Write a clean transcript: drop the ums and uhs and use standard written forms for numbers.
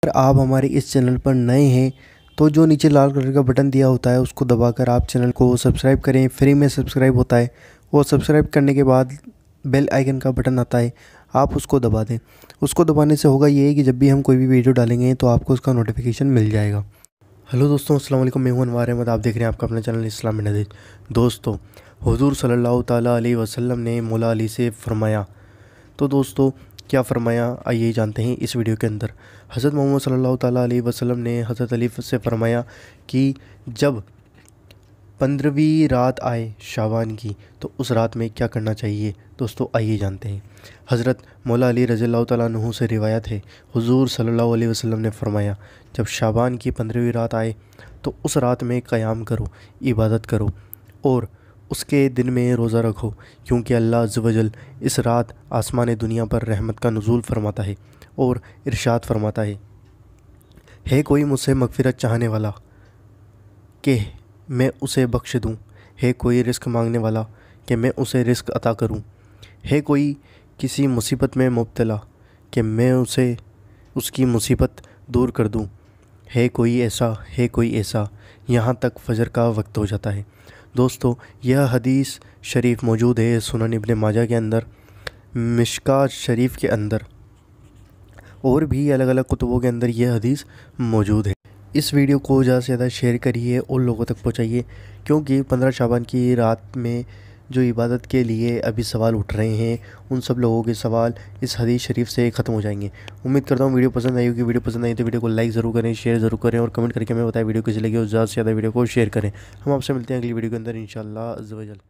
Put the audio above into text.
अगर आप हमारे इस चैनल पर नए हैं तो जो नीचे लाल कलर का बटन दिया होता है उसको दबाकर आप चैनल को सब्सक्राइब करें। फ्री में सब्सक्राइब होता है और सब्सक्राइब करने के बाद बेल आइकन का बटन आता है, आप उसको दबा दें। उसको दबाने से होगा ये कि जब भी हम कोई भी वीडियो डालेंगे तो आपको उसका नोटिफिकेशन मिल जाएगा। हेलो दोस्तों, अस्सलाम वालेकुम। मैं हूं अनवार अहमद, आप देख रहे हैं आपका अपना चैनल इस्लामी नदीर। दोस्तों, हुजूर सल्लल्लाहु ताला अलैहि वसल्लम ने मौला अली से फरमाया। तो दोस्तों, क्या फरमाया आइए जानते हैं इस वीडियो के अंदर। हज़रत मोहम्मद सल्लल्लाहु ताला अलैहि वसल्लम ने हज़रत अली से फरमाया कि जब 15वीं रात आए शाबान की तो उस रात में क्या करना चाहिए। दोस्तों आइए जानते हैं। हज़रत मौला अली रज़ियल्लाहु ताला अन्हु से रिवायत है, हुजूर सल्लल्लाहु अलैहि वसल्लम ने फरमाया, जब शाबान की 15वीं रात आए तो उस रात में क़याम करो, इबादत करो और उसके दिन में रोज़ा रखो, क्योंकि अल्लाह अज़्ज़ व जल इस रात आसमान दुनिया पर रहमत का नुज़ूल फरमाता है और इरशाद फरमाता है कोई मुझसे मग़फ़िरत चाहने वाला कि मैं उसे बख्श दूँ, है कोई रिस्क मांगने वाला कि मैं उसे रिस्क अता करूँ, है कोई किसी मुसीबत में मुब्तला कि मैं उसे उसकी मुसीबत दूर कर दूँ, है कोई ऐसा, यहाँ तक फ़जर का वक्त हो जाता है। दोस्तों, यह हदीस शरीफ मौजूद है सुनन इब्न माजा के अंदर, मिशकात शरीफ के अंदर और भी अलग अलग कुतुबों के अंदर यह हदीस मौजूद है। इस वीडियो को ज़्यादा से ज़्यादा शेयर करिए और लोगों तक पहुंचाइए, क्योंकि 15 शाबान की रात में जो इबादत के लिए अभी सवाल उठ रहे हैं उन सब लोगों के सवाल इस हदीस शरीफ से ख़त्म हो जाएंगे। उम्मीद करता हूँ वीडियो पसंद आई होगी। वीडियो पसंद आई तो वीडियो को लाइक ज़रूर करें, शेयर ज़रूर करें और कमेंट करके हमें बताएं वीडियो कैसी लगी और ज़्यादा से ज़्यादा वीडियो को शेयर करें। हम आपसे मिलते हैं अगली वीडियो के अंदर इंशाअल्लाह अज़्ज़ व जल।